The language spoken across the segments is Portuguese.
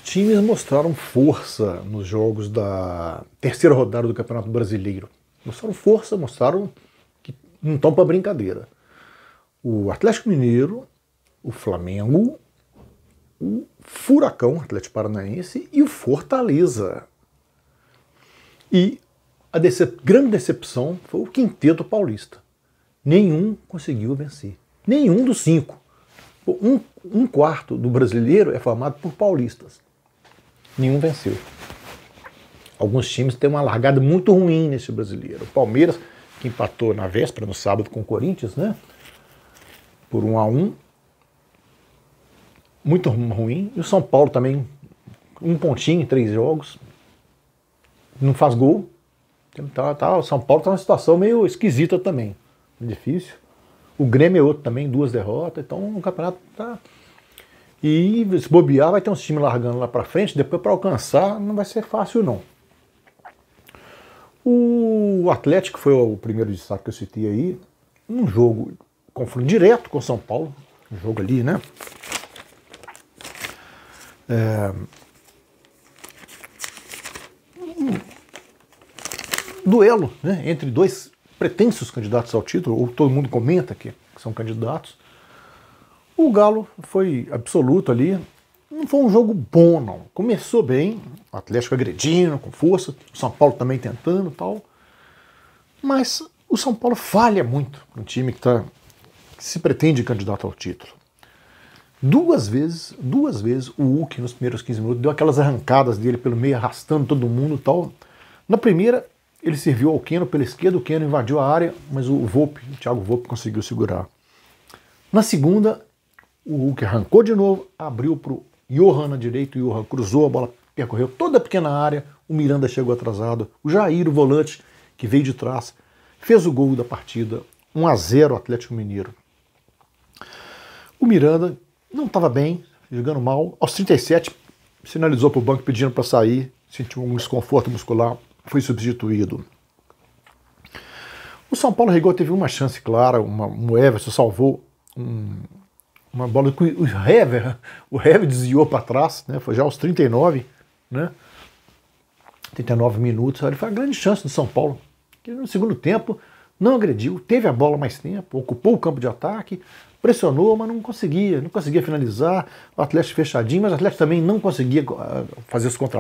times mostraram força nos jogos da terceira rodada do Campeonato Brasileiro. Mostraram força, mostraram que não estão para brincadeira. O Atlético Mineiro, o Flamengo, o Furacão, Atlético Paranaense e o Fortaleza. E a grande decepção foi o Quinteto Paulista. Nenhum conseguiu vencer. Nenhum dos 5. Um quarto do brasileiro é formado por paulistas. Nenhum venceu. Alguns times têm uma largada muito ruim nesse brasileiro. O Palmeiras, que empatou na véspera, no sábado, com o Corinthians, né? Por 1-1. Muito ruim. E o São Paulo também, 1 pontinho em 3 jogos. Não faz gol. O São Paulo está numa situação meio esquisita também. Difícil. O Grêmio é outro também, 2 derrotas. Então o campeonato tá... E se bobear, vai ter uns times largando lá para frente. Depois, para alcançar, não vai ser fácil, não. O Atlético foi o primeiro destaque que eu citei aí. Um jogo, confronto direto com o São Paulo. Um jogo ali, né? Duelo, né, entre 2 pretensos candidatos ao título, ou todo mundo comenta que são candidatos. O Galo foi absoluto ali. Não foi um jogo bom, não. Começou bem, o Atlético agredindo, com força, o São Paulo também tentando e tal. Mas o São Paulo falha muito um time que se pretende candidato ao título. Duas vezes o Hulk nos primeiros 15 minutos deu aquelas arrancadas dele pelo meio, arrastando todo mundo e tal. Na primeira, ele serviu ao Keno pela esquerda, o Keno invadiu a área, mas o Thiago Volpi conseguiu segurar. Na segunda, o Hulk arrancou de novo, abriu para o Johan na direita, o Johan cruzou, a bola percorreu toda a pequena área, o Miranda chegou atrasado, o Jair, o volante, que veio de trás, fez o gol da partida, 1-0 Atlético Mineiro. O Miranda não estava bem, jogando mal, aos 37 sinalizou para o banco pedindo para sair, sentiu um desconforto muscular, foi substituído. O São Paulo Rigor teve uma chance clara, o Everson salvou uma bola que o Hever desviou para trás, né? Foi já aos 39, né? 39 minutos, ele foi a grande chance do São Paulo, que no segundo tempo não agrediu, teve a bola mais tempo, ocupou o campo de ataque, pressionou, mas não conseguia finalizar, o Atlético fechadinho, mas o Atlético também não conseguia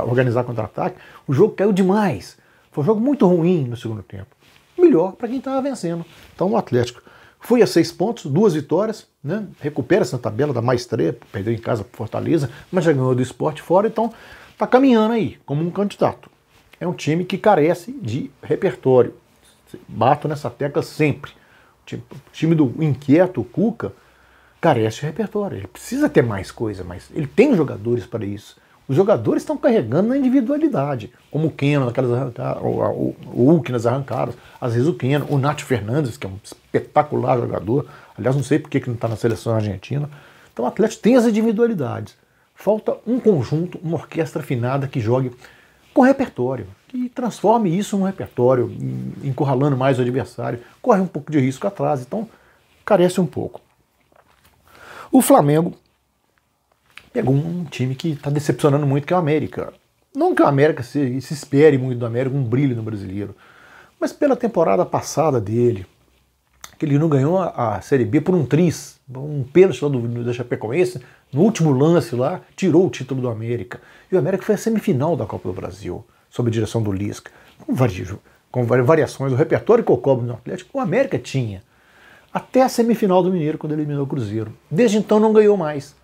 organizar contra-ataque, o jogo caiu demais, foi um jogo muito ruim no segundo tempo, melhor para quem estava vencendo. Então o Atlético foi a 6 pontos, 2 vitórias, né? Recupera-se na tabela da mais 3, perdeu em casa para Fortaleza, mas já ganhou do Sport fora, então está caminhando aí como um candidato. É um time que carece de repertório, bato nessa tecla sempre. O time do inquieto, o Cuca, carece de repertório. Ele precisa ter mais coisa, mas ele tem jogadores para isso. Os jogadores estão carregando na individualidade, como o Keno, naquelas arrancadas, o Hulk nas arrancadas, às vezes o Keno, o Nath Fernandes, que é um espetacular jogador. Aliás, não sei por que não está na seleção argentina. Então o Atlético tem as individualidades. Falta um conjunto, uma orquestra afinada que jogue com repertório, que transforme isso num repertório, encurralando mais o adversário, corre um pouco de risco atrás, então carece um pouco. O Flamengo pegou um time que está decepcionando muito, que é o América. Não que o América se espere muito do América, um brilho no brasileiro, mas pela temporada passada dele, que ele não ganhou a Série B por um triz, um pênalti lá do Chapecoense, no último lance lá, tirou o título do América. E o América foi a semifinal da Copa do Brasil, sob a direção do Lisca, com variações. O repertório que eu cobro no Atlético, o América tinha. Até a semifinal do Mineiro, quando ele eliminou o Cruzeiro. Desde então não ganhou mais.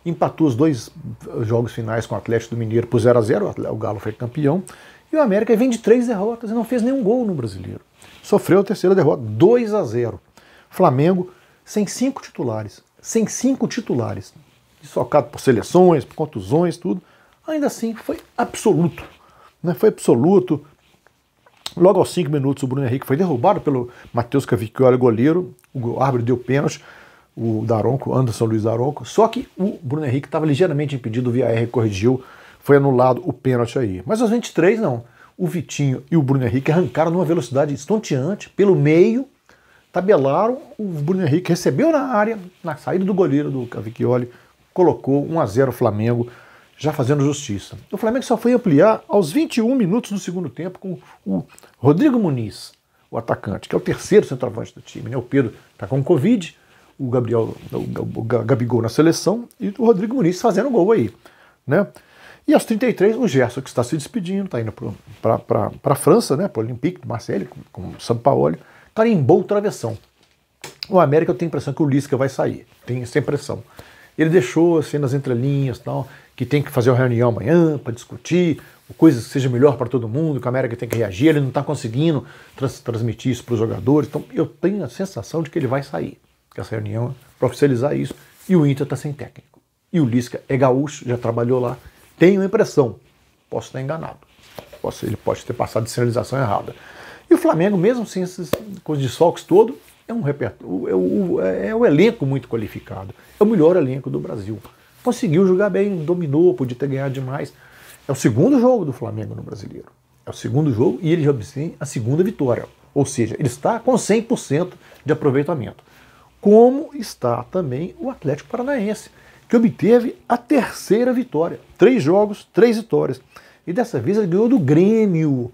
Empatou os 2 jogos finais com o Atlético do Mineiro por 0-0, o Galo foi campeão. E o América vem de 3 derrotas e não fez nenhum gol no Brasileiro. Sofreu a terceira derrota, 2-0. Flamengo sem 5 titulares. Sem 5 titulares. Socado por seleções, por contusões, tudo. Ainda assim, foi absoluto. Né? Foi absoluto. Logo aos 5 minutos, o Bruno Henrique foi derrubado pelo Matheus Cavicchioli, goleiro. O árbitro deu pênalti, o Daronco, Anderson Luiz Daronco. Só que o Bruno Henrique estava ligeiramente impedido, o VAR corrigiu, foi anulado o pênalti aí. Mas aos 23, não. O Vitinho e o Bruno Henrique arrancaram numa velocidade estonteante, pelo meio, tabelaram, o Bruno Henrique recebeu na área, na saída do goleiro do Cavicchioli, colocou 1-0 Flamengo, já fazendo justiça. O Flamengo só foi ampliar aos 21 minutos do segundo tempo com o Rodrigo Muniz, o atacante, que é o terceiro centroavante do time, né? O Pedro está com Covid, o Gabigol na seleção e o Rodrigo Muniz fazendo gol aí, né? E aos 33, o Gerson, que está se despedindo, está indo para a França, né? Para o Olympique de Marseille, com o Sampaoli, carimbou o travessão. O América, eu tenho a impressão que o Lisca vai sair, tenho essa impressão. Ele deixou assim nas entrelinhas, tal, que tem que fazer uma reunião amanhã para discutir coisas que seja melhor para todo mundo, que a América tem que reagir, ele não está conseguindo transmitir isso para os jogadores. Então eu tenho a sensação de que ele vai sair, que essa reunião para oficializar isso, e o Inter está sem técnico. E o Lisca é gaúcho, já trabalhou lá. Tenho a impressão, posso estar enganado, ele pode ter passado de sinalização errada. E o Flamengo, mesmo sem esses coisas de desfalques todo, é um é um elenco muito qualificado. É o melhor elenco do Brasil. Conseguiu jogar bem, dominou, podia ter ganhado demais. É o segundo jogo do Flamengo no Brasileiro. É o segundo jogo e ele já obtém a segunda vitória. Ou seja, ele está com 100% de aproveitamento. Como está também o Atlético Paranaense, que obteve a terceira vitória. 3 jogos, 3 vitórias. E dessa vez ele ganhou do Grêmio.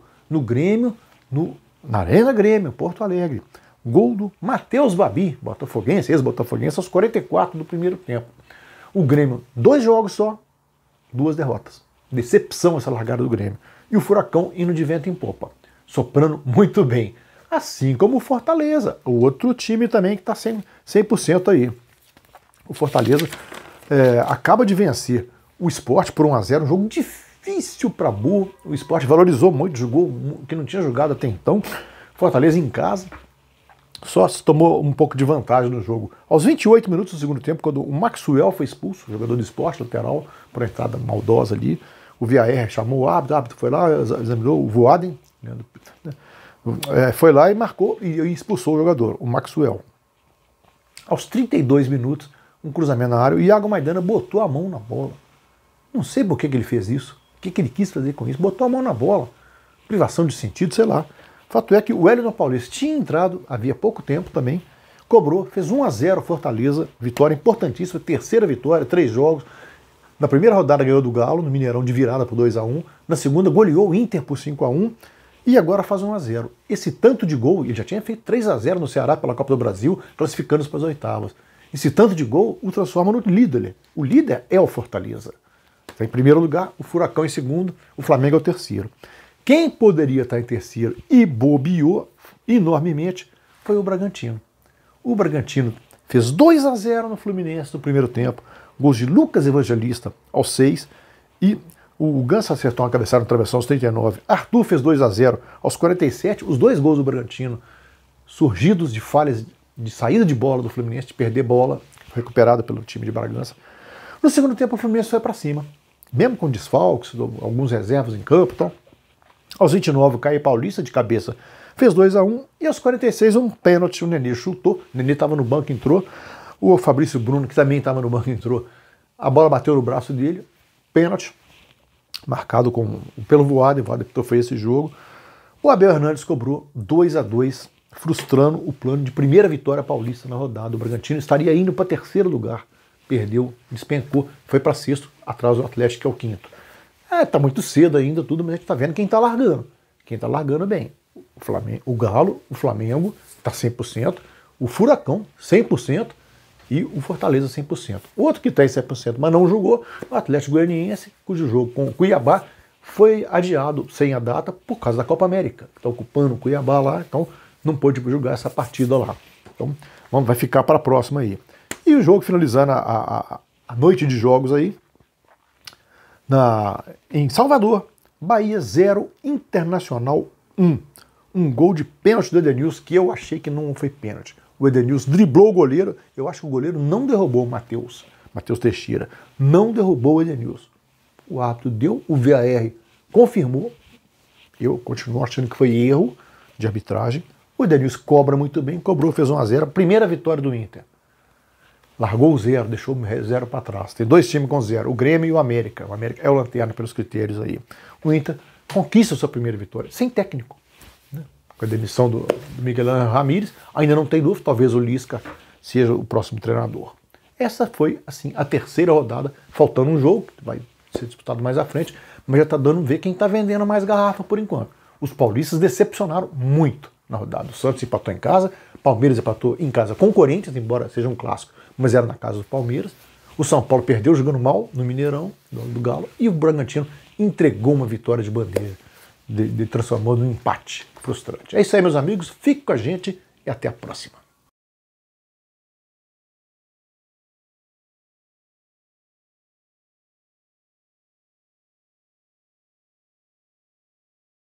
Na Arena Grêmio, Porto Alegre. Gol do Matheus Babi, botafoguense, ex-botafoguense, aos 44 do primeiro tempo. O Grêmio, 2 jogos só, 2 derrotas. Decepção essa largada do Grêmio. E o Furacão indo de vento em popa, soprando muito bem. Assim como o Fortaleza, o outro time também que está 100% aí. O Fortaleza acaba de vencer o Sport por 1-0, um jogo difícil para burro. O Sport valorizou muito, jogou o que não tinha jogado até então. Fortaleza em casa, só se tomou um pouco de vantagem no jogo. Aos 28 minutos do segundo tempo, quando o Maxwell foi expulso, jogador do Sport, lateral, por uma entrada maldosa ali, o VAR chamou o árbitro foi lá, examinou o Voaden, foi lá e marcou e expulsou o jogador, o Maxwell. Aos 32 minutos, um cruzamento na área, o Iago Maidana botou a mão na bola. Não sei por que ele fez isso, o que ele quis fazer com isso, botou a mão na bola, privação de sentido, sei lá. Fato é que o Wellington Paulista tinha entrado, havia pouco tempo também, cobrou, fez 1-0 Fortaleza, vitória importantíssima, terceira vitória, 3 jogos. Na primeira rodada ganhou do Galo, no Mineirão de virada por 2-1. Na segunda goleou o Inter por 5-1 e agora faz 1-0. Esse tanto de gol, ele já tinha feito 3-0 no Ceará pela Copa do Brasil, classificando-se para as oitavas. Esse tanto de gol o transforma no líder. O líder é o Fortaleza. Está em primeiro lugar, o Furacão em segundo, o Flamengo é o terceiro. Quem poderia estar em terceiro e bobeou enormemente foi o Bragantino. O Bragantino fez 2-0 no Fluminense no primeiro tempo, gols de Lucas Evangelista aos 6 e o Ganso acertou uma cabeçada no travessão aos 39. Arthur fez 2-0 aos 47, os 2 gols do Bragantino surgidos de falhas de saída de bola do Fluminense, de perder bola, recuperada pelo time de Bragança. No segundo tempo o Fluminense foi para cima, mesmo com desfalques, alguns reservas em campo, então. Aos 29, o Caio Paulista, de cabeça, fez 2-1. E aos 46, um pênalti, o Nenê chutou. O Nenê estava no banco, entrou. O Fabrício Bruno, que também estava no banco, entrou. A bola bateu no braço dele. Pênalti, marcado pelo Voaden. O Voaden foi esse jogo. O Abel Hernandes cobrou 2-2, frustrando o plano de primeira vitória paulista na rodada. O Bragantino estaria indo para terceiro lugar. Perdeu, despencou, foi para sexto, atrás do Atlético, que é o quinto. Tá muito cedo ainda, tudo, mas a gente tá vendo quem tá largando. Quem tá largando bem. O Galo, o Flamengo, tá 100%. O Furacão, 100%. E o Fortaleza, 100%. Outro que tá em 100%, mas não jogou, o Atlético Goianiense, cujo jogo com o Cuiabá foi adiado sem a data por causa da Copa América. Está ocupando o Cuiabá lá, então não pôde jogar essa partida lá. Então vai ficar para a próxima aí. E o jogo finalizando a noite de jogos aí, em Salvador, Bahia 0, Internacional 1. Um gol de pênalti do Edenilson, que eu achei que não foi pênalti. O Edenilson driblou o goleiro, eu acho que o goleiro não derrubou o Matheus Teixeira, não derrubou o Edenilson. O árbitro deu, o VAR confirmou, eu continuo achando que foi erro de arbitragem. O Edenilson cobra muito bem, cobrou, fez 1-0, primeira vitória do Inter. Largou o 0, deixou o 0 para trás. Tem 2 times com 0, o Grêmio e o América. O América é o lanterna pelos critérios aí. O Inter conquista a sua primeira vitória, sem técnico. Né? Com a demissão do Miguel Ángel Ramírez, ainda não tem dúvida, talvez o Lisca seja o próximo treinador. Essa foi, assim, a terceira rodada, faltando um jogo, que vai ser disputado mais à frente, mas já está dando ver quem está vendendo mais garrafa por enquanto. Os paulistas decepcionaram muito na rodada. O Santos empatou em casa, Palmeiras empatou em casa com o Corinthians, embora seja um clássico, mas era na casa do Palmeiras. O São Paulo perdeu jogando mal no Mineirão, do Galo, e o Bragantino entregou uma vitória de bandeira, transformou num empate frustrante. É isso aí, meus amigos. Fique com a gente e até a próxima.